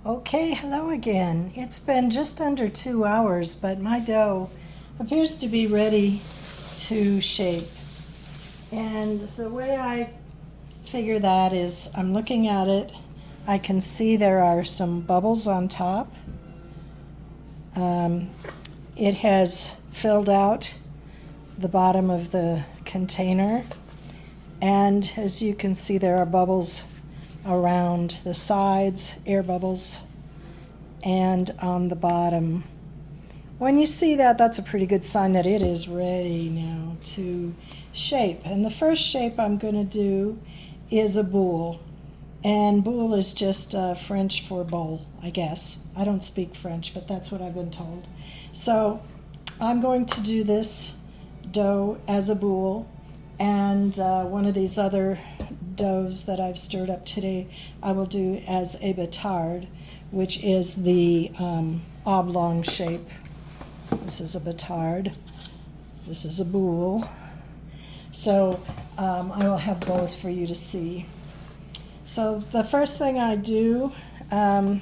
Okay, hello again. It's been just under 2 hours, but my dough appears to be ready to shape. And the way I figure that is I'm looking at it. I can see there are some bubbles on top. It has filled out the bottom of the container. And as you can see, there are bubbles around the sides, air bubbles, and on the bottom. When you see that, that's a pretty good sign that it is ready now to shape. And the first shape I'm going to do is a boule. And boule is just French for bowl, I guess. I don't speak French, but that's what I've been told. So I'm going to do this dough as a boule, and one of these other doughs that I've stirred up today I will do as a batard, which is the oblong shape. This is a batard. This is a boule. So I will have both for you to see. So the first thing I do, I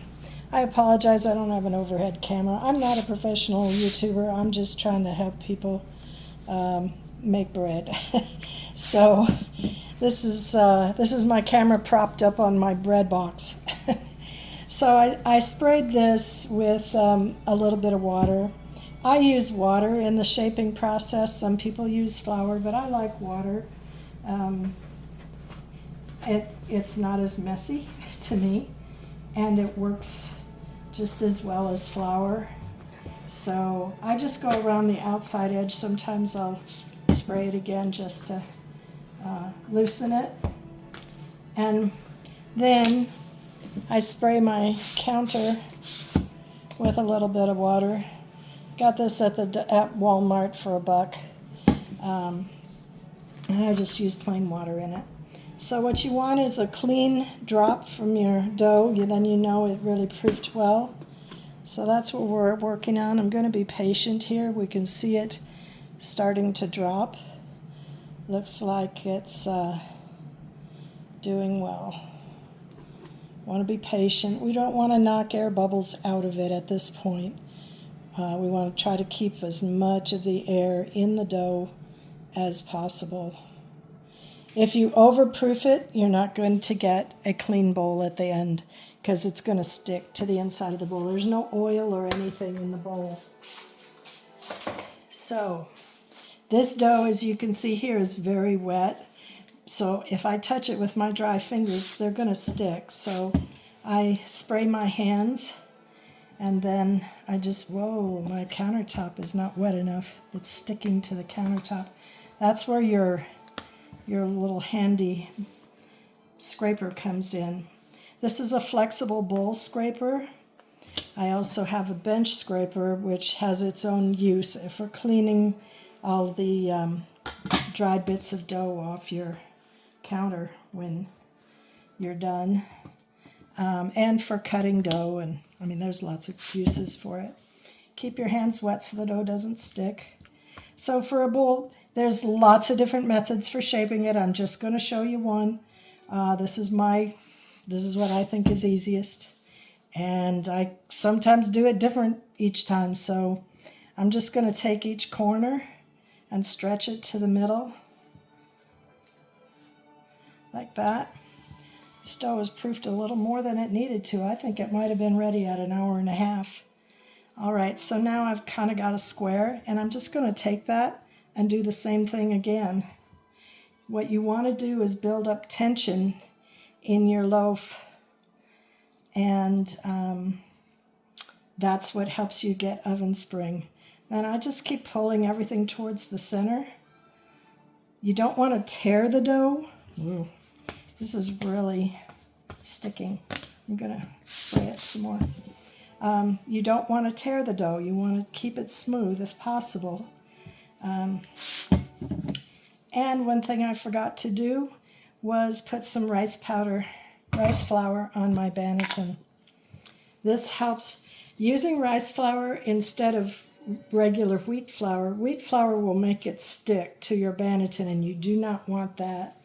apologize, I don't have an overhead camera. I'm not a professional YouTuber. I'm just trying to help people make bread. So this is my camera propped up on my bread box. So I sprayed this with a little bit of water. I use water in the shaping process. Some people use flour, but I like water. It's not as messy to me, and it works just as well as flour. So I just go around the outside edge. Sometimes I'll spray it again just to loosen it. And then I spray my counter with a little bit of water. Got this at Walmart for $1. And I just use plain water in it. So what you want is a clean drop from your dough. Then you know it really proofed well. So that's what we're working on. I'm going to be patient here. We can see it starting to drop. Looks like it's doing well. Want to be patient. We don't want to knock air bubbles out of it at this point. We want to try to keep as much of the air in the dough as possible. If you overproof it, you're not going to get a clean bowl at the end because it's going to stick to the inside of the bowl. There's no oil or anything in the bowl. So this dough, as you can see here, is very wet. So if I touch it with my dry fingers, they're going to stick. So I spray my hands, and then I just, whoa, my countertop is not wet enough. It's sticking to the countertop. That's where your little handy scraper comes in. This is a flexible bowl scraper. I also have a bench scraper, which has its own use for cleaning all the dried bits of dough off your counter when you're done, and for cutting dough, and I mean there's lots of uses for it. Keep your hands wet so the dough doesn't stick. So for a bowl, there's lots of different methods for shaping it. I'm just going to show you one. This is what I think is easiest, and I sometimes do it different each time. So I'm just going to take each corner and stretch it to the middle like that. This dough was proofed a little more than it needed to. I think it might have been ready at 1.5 hours. All right, so now I've kind of got a square, and I'm just going to take that and do the same thing again. What you want to do is build up tension in your loaf, and that's what helps you get oven spring. And I just keep pulling everything towards the center. You don't want to tear the dough. Ooh, this is really sticking. I'm going to spray it some more. You don't want to tear the dough. You want to keep it smooth if possible. And one thing I forgot to do was put some rice flour on my banneton. This helps. Using rice flour instead of regular wheat flour will make it stick to your banneton, and you do not want that.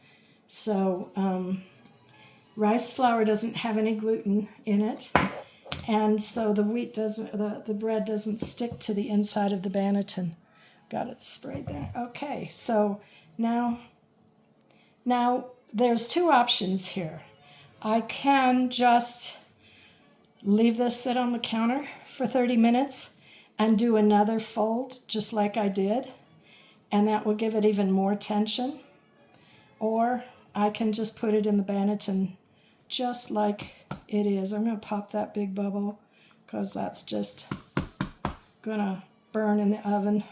So rice flour doesn't have any gluten in it, And so the wheat doesn't, the bread doesn't stick to the inside of the banneton. Got it sprayed there. Okay, so now there's two options here. I can just leave this sit on the counter for 30 minutes and do another fold just like I did, and that will give it even more tension. Or I can just put it in the banneton just like it is. I'm going to pop that big bubble because that's just going to burn in the oven.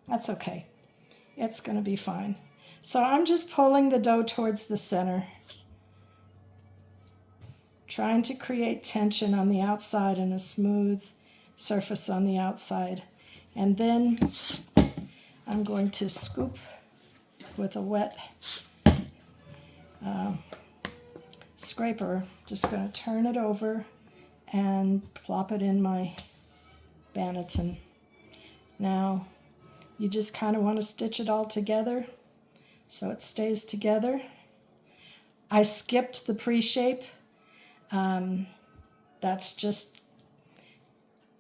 That's okay. It's going to be fine. So I'm just pulling the dough towards the center, trying to create tension on the outside and a smooth surface on the outside. And then I'm going to scoop with a wet scraper. Just going to turn it over and plop it in my banneton. Now, you just kind of want to stitch it all together so it stays together. I skipped the pre-shape. That's just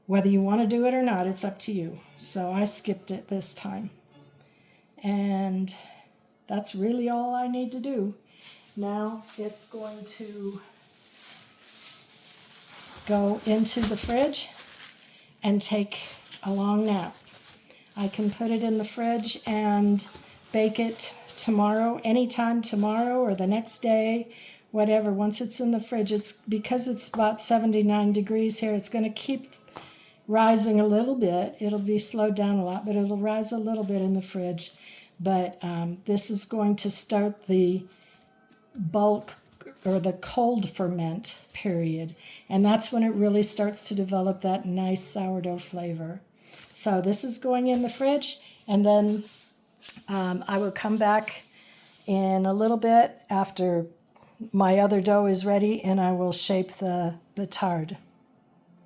whether you want to do it or not, it's up to you. So I skipped it this time. And that's really all I need to do. Now it's going to go into the fridge and take a long nap. I can put it in the fridge and bake it tomorrow, anytime tomorrow or the next day, whatever. Once it's in the fridge, because it's about 79 degrees here, it's going to keep rising a little bit. It'll be slowed down a lot, but it'll rise a little bit in the fridge. But this is going to start the bulk or the cold ferment period. And that's when it really starts to develop that nice sourdough flavor. So this is going in the fridge, and then I will come back in a little bit after my other dough is ready, and I will shape the tart.